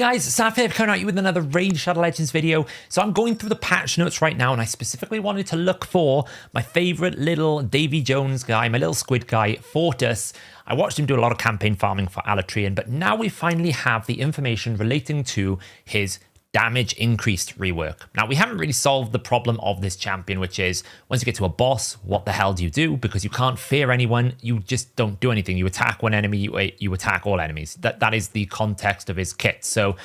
Hey guys, Saf here coming at you with another Raid Shadow Legends video. So I'm going through the patch notes right now and I specifically wanted to look for my favorite little Davy Jones guy, my little squid guy, Fortus. I watched him do a lot of campaign farming for Alatrian, but now we finally have the information relating to his damage increased rework. Now, we haven't really solved the problem of this champion, which is once you get to a boss, what the hell do you do? Because you can't fear anyone, you just don't do anything. You attack one enemy, you attack all enemies. That is the context of his kit. So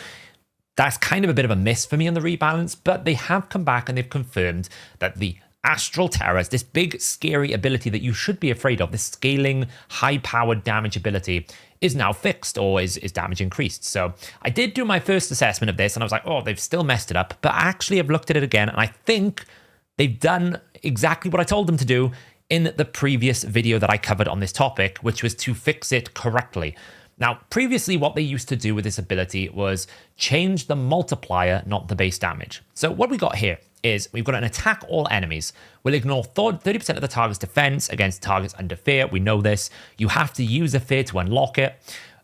that's kind of a bit of a miss for me on the rebalance, but they have come back and they've confirmed that the Astral Terrors, this big scary ability that you should be afraid of, this scaling high-powered damage ability, is now fixed, or is damage increased. So I did do my first assessment of this and I was like, oh, they've still messed it up. But actually I've looked at it again and I think they've done exactly what I told them to do in the previous video that I covered on this topic, which was to fix it correctly. Now, previously, what they used to do with this ability was change the multiplier, not the base damage. So what we got here is we've got an attack all enemies. We'll ignore 30% of the target's defense against targets under fear. We know this. You have to use a fear to unlock it.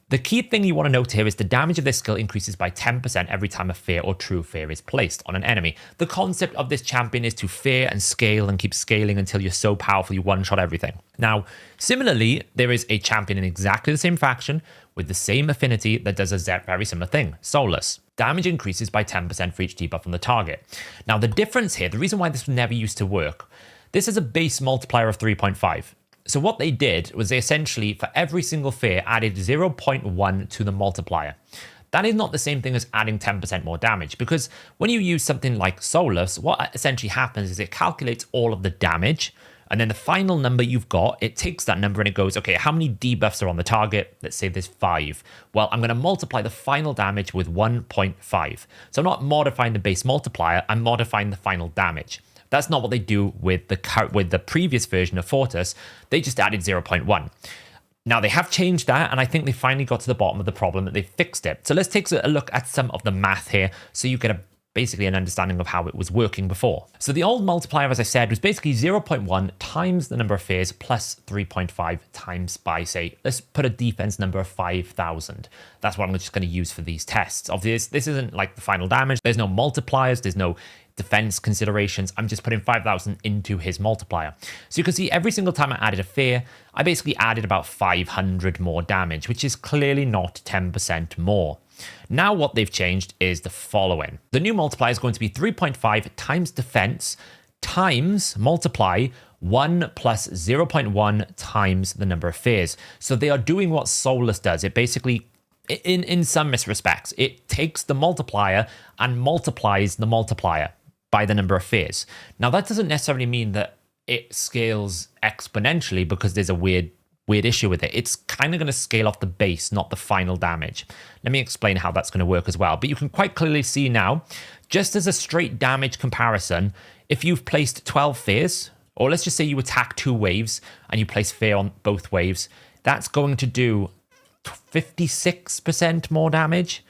The key thing you want to note here is the damage of this skill increases by 10% every time a fear or true fear is placed on an enemy. The concept of this champion is to fear and scale and keep scaling until you're so powerful you one-shot everything. Now, similarly, there is a champion in exactly the same faction with the same affinity that does a very similar thing, Soulless. Damage increases by 10% for each debuff on the target. Now, the difference here, the reason why this never used to work, this is a base multiplier of 3.5. So what they did was they essentially, for every single fear, added 0.1 to the multiplier. That is not the same thing as adding 10% more damage, because when you use something like Soulless, what essentially happens is it calculates all of the damage, and then the final number you've got, it takes that number and it goes, okay, how many debuffs are on the target? Let's say there's 5. Well, I'm going to multiply the final damage with 1.5. So I'm not modifying the base multiplier, I'm modifying the final damage. That's not what they do with the previous version of Fortus. They just added 0.1. Now, they have changed that, and I think they finally got to the bottom of the problem that they fixed it. So let's take a look at some of the math here so you get basically an understanding of how it was working before. So the old multiplier, as I said, was basically 0.1 times the number of fears plus 3.5 times by, say, let's put a defense number of 5,000. That's what I'm just going to use for these tests. Obviously, this isn't like the final damage. There's no multipliers. There's no defense considerations. I'm just putting 5,000 into his multiplier. So you can see every single time I added a fear, I basically added about 500 more damage, which is clearly not 10% more. Now what they've changed is the following. The new multiplier is going to be 3.5 times defense times multiply 1 plus 0.1 times the number of fears. So they are doing what Soulless does. It basically, in some respects, it takes the multiplier and multiplies the multiplier by the number of fears. Now, that doesn't necessarily mean that it scales exponentially, because there's a weird issue with it. It's kind of going to scale off the base, not the final damage. Let me explain how that's going to work as well. But you can quite clearly see now, just as a straight damage comparison, if you've placed 12 fears, or let's just say you attack 2 waves and you place fear on both waves, that's going to do 56% more damage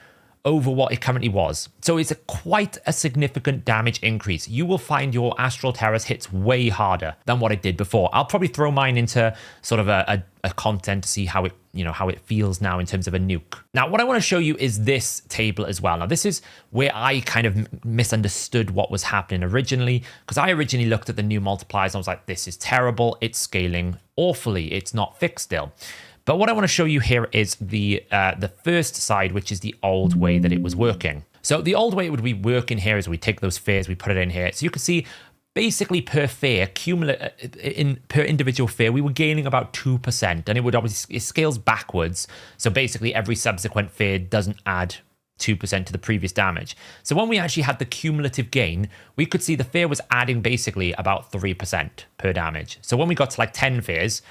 over what it currently was. So it's quite a significant damage increase. You will find your Astral Terrors hits way harder than what it did before. I'll probably throw mine into sort of a content to see how it feels now in terms of a nuke. Now, what I want to show you is this table as well. Now, this is where I kind of misunderstood what was happening originally, because I originally looked at the new multipliers and I was like, this is terrible. It's scaling awfully. It's not fixed still. But what I want to show you here is the first side, which is the old way that it was working. So the old way it would be working here is we take those fears, we put it in here. So you can see basically per fear, per individual fear, we were gaining about 2%, and it would obviously, it scales backwards. So basically every subsequent fear doesn't add 2% to the previous damage. So when we actually had the cumulative gain, we could see the fear was adding basically about 3% per damage. So when we got to like 10 fears,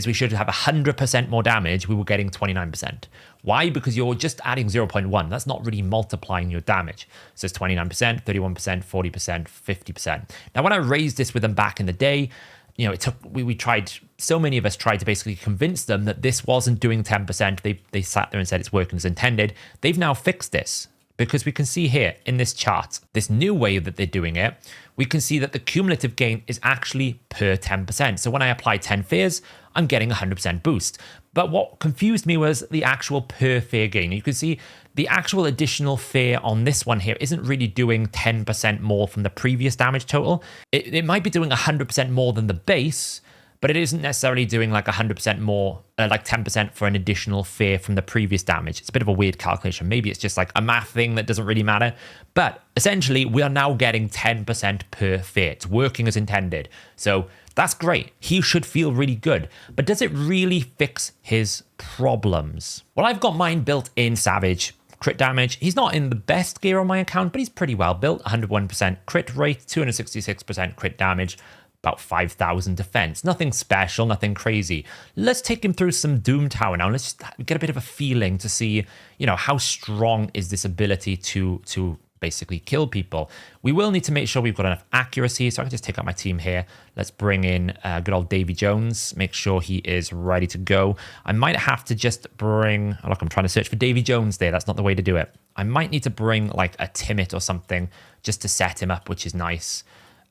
we should have 100% more damage. We were getting 29%. Why? Because you're just adding 0.1. That's not really multiplying your damage. So it's 29%, 31%, 40%, 50%. Now, when I raised this with them back in the day, it took, we tried, so many of us tried to basically convince them that this wasn't doing 10%. They sat there and said it's working as intended. They've now fixed this, because we can see here in this chart, this new way that they're doing it, we can see that the cumulative gain is actually per 10%. So when I apply 10 fears, I'm getting 100% boost. But what confused me was the actual per fear gain. You can see the actual additional fear on this one here isn't really doing 10% more from the previous damage total. It might be doing 100% more than the base, but it isn't necessarily doing like 100% more, like 10% for an additional fear from the previous damage. It's a bit of a weird calculation. Maybe it's just like a math thing that doesn't really matter. But essentially, we are now getting 10% per fear. It's working as intended. So that's great. He should feel really good. But does it really fix his problems? Well, I've got mine built in Savage. Crit damage. He's not in the best gear on my account, but he's pretty well built. 101% crit rate, 266% crit damage, about 5,000 defense. Nothing special, nothing crazy. Let's take him through some Doom Tower now. Let's just get a bit of a feeling to see, how strong is this ability to basically kill people. We will need to make sure we've got enough accuracy, so I can just take out my team here. Let's bring in good old Davy Jones, make sure he is ready to go. I might have to just bring, look, I'm trying to search for Davy Jones there. That's not the way to do it. I might need to bring like a Timid or something just to set him up, which is nice.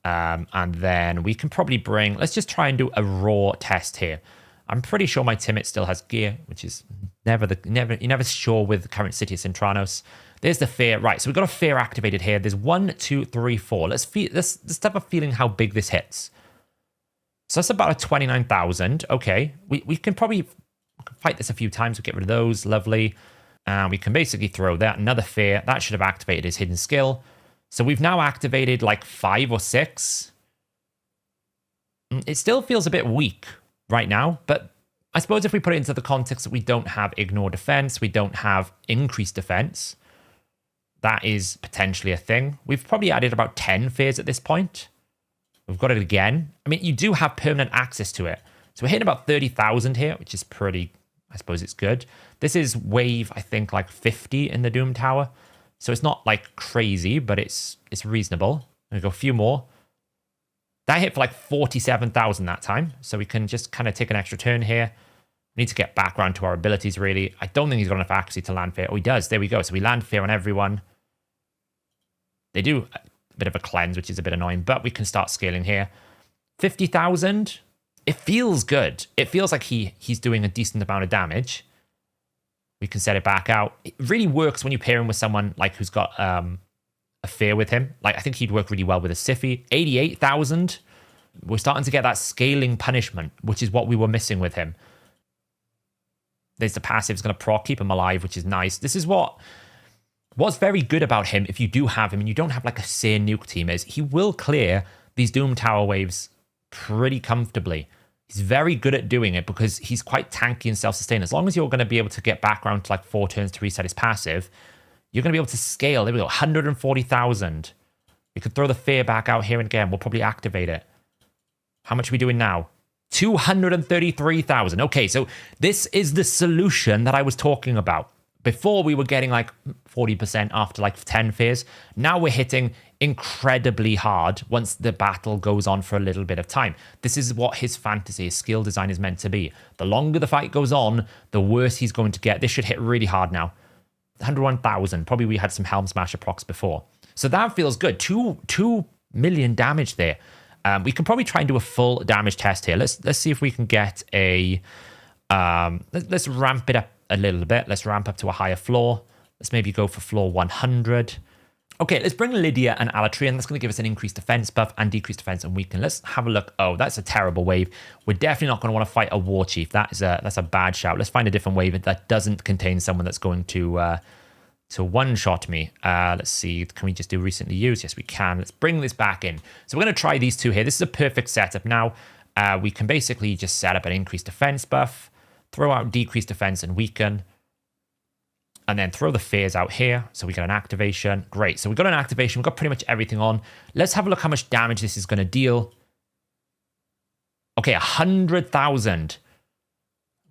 And then we can probably bring, let's just try and do a raw test here. I'm pretty sure my Timid still has gear, which is you're never sure with the current City of Centranos. There's the fear. Right, so we've got a fear activated here. There's 1, 2, 3, 4. Let's have a feeling how big this hits. So that's about a 29,000. Okay, we can probably fight this a few times. We'll get rid of those. Lovely. We can basically throw that. Another fear. That should have activated his hidden skill. So we've now activated like 5 or 6. It still feels a bit weak right now, but I suppose if we put it into the context that we don't have ignore defense, we don't have increased defense, that is potentially a thing. We've probably added about 10 fears at this point. We've got it again. I mean, you do have permanent access to it. So we're hitting about 30,000 here, which is pretty, I suppose it's good. This is wave, I think, like 50 in the Doom Tower. So it's not like crazy, but it's reasonable. I'm going to go a few more. That hit for like 47,000 that time. So we can just kind of take an extra turn here. We need to get back around to our abilities, really. I don't think he's got enough accuracy to land fear. Oh, he does. There we go. So we land fear on everyone. They do a bit of a cleanse, which is a bit annoying, but we can start scaling here. 50,000. It feels good. It feels like he's doing a decent amount of damage. We can set it back out. It really works when you pair him with someone like who's got a fear with him. Like I think he'd work really well with a Siffy. 88,000. We're starting to get that scaling punishment, which is what we were missing with him. There's the passive. It's going to proc, keep him alive, which is nice. This is what's very good about him, if you do have him and you don't have like a Seer nuke team, is he will clear these Doom Tower waves pretty comfortably. He's very good at doing it because he's quite tanky and self-sustained. As long as you're going to be able to get back around to like 4 turns to reset his passive, you're going to be able to scale. There we go, 140,000. We could throw the fear back out here again. We'll probably activate it. How much are we doing now? 233,000. Okay, so this is the solution that I was talking about. Before we were getting like 40% after like 10 fears. Now we're hitting incredibly hard once the battle goes on for a little bit of time. This is what his fantasy, his skill design is meant to be. The longer the fight goes on, the worse he's going to get. This should hit really hard now. 101,000. Probably we had some Helm Smasher procs before. So that feels good. 2 million damage there. We can probably try and do a full damage test here. Let's see if we can get a... let's ramp it up a little bit. Let's ramp up to a higher floor. Let's maybe go for floor 100. Okay, let's bring Lydia and Alatri, and that's going to give us an increased defense buff and decreased defense and weaken. Let's have a look. Oh, that's a terrible wave. We're definitely not going to want to fight a war chief. That's a bad shout. Let's find a different wave that doesn't contain someone that's going to one-shot me. Let's see. Can we just do recently used? Yes, we can. Let's bring this back in. So we're going to try these two here. This is a perfect setup now. We can basically just set up an increased defense buff, throw out decreased defense and weaken, and then throw the fears out here. So we got an activation. Great. So we got an activation. We've got pretty much everything on. Let's have a look how much damage this is going to deal. Okay, 100,000.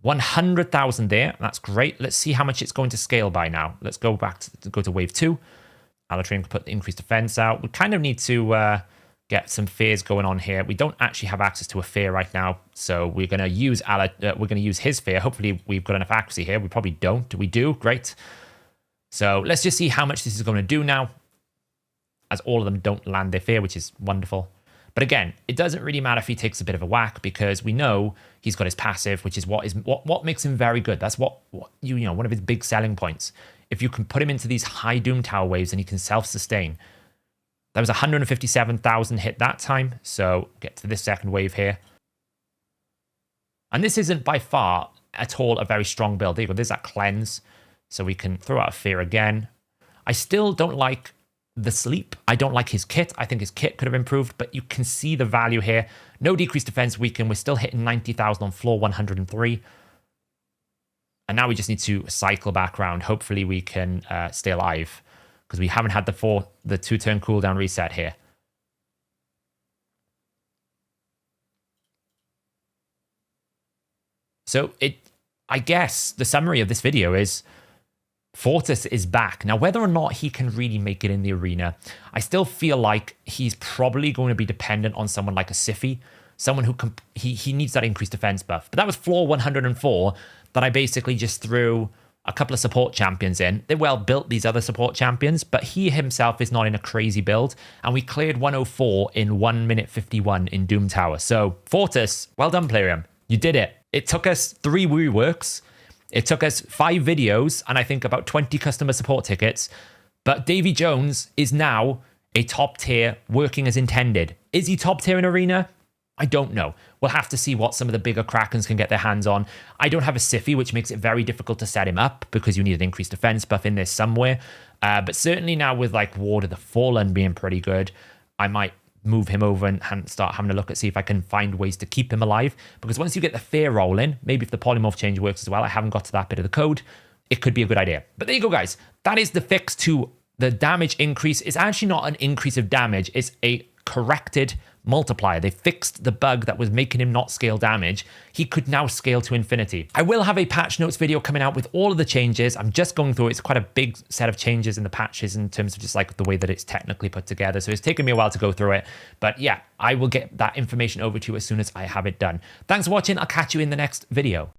100,000 there. That's great. Let's see how much it's going to scale by now. Let's go back to go to wave 2. Alatrine can put the increased defense out. We kind of need to get some fears going on here. We don't actually have access to a fear right now, so we're going to use his fear. Hopefully we've got enough accuracy here. We probably don't. We do. Great. So let's just see how much this is going to do now, as all of them don't land their fear, which is wonderful. But again, it doesn't really matter if he takes a bit of a whack, because we know he's got his passive, which is what makes him very good. That's what one of his big selling points. if you can put him into these high Doom Tower waves and he can self-sustain. There was 157,000 hit that time, so get to this second wave here. And this isn't by far at all a very strong build. There you go, there's that cleanse, so we can throw out a fear again. I still don't like the sleep. I don't like his kit. I think his kit could have improved, but you can see the value here. No decreased defense weaken. We're still hitting 90,000 on floor 103. And now we just need to cycle back around. Hopefully we can stay alive, because we haven't had the 2-turn cooldown reset here. So I guess the summary of this video is Fortus is back. Now, whether or not he can really make it in the arena, I still feel like he's probably going to be dependent on someone like a Siffy, someone who he needs that increased defense buff. But that was floor 104 that I basically just threw a couple of support champions in. They well built, these other support champions, but he himself is not in a crazy build. And we cleared 104 in 1 minute 51 in Doom Tower. So Fortus, well done, Plarium. You did it. It took us 3 reworks. It took us 5 videos and I think about 20 customer support tickets. But Davy Jones is now a top tier working as intended. Is he top tier in arena? I don't know. We'll have to see what some of the bigger Krakens can get their hands on. I don't have a Siffy, which makes it very difficult to set him up because you need an increased defense buff in there somewhere. But certainly now with like Ward of the Fallen being pretty good, I might move him over and start having a look at see if I can find ways to keep him alive. Because once you get the fear rolling, maybe if the polymorph change works as well, I haven't got to that bit of the code, it could be a good idea. But there you go, guys. That is the fix to the damage increase. It's actually not an increase of damage. It's a corrected multiplier. They fixed the bug that was making him not scale damage. He could now scale to infinity. I will have a patch notes video coming out with all of the changes. I'm just going through it. It's quite a big set of changes in the patches in terms of just like the way that it's technically put together. So it's taken me a while to go through it. But yeah, I will get that information over to you as soon as I have it done. Thanks for watching. I'll catch you in the next video.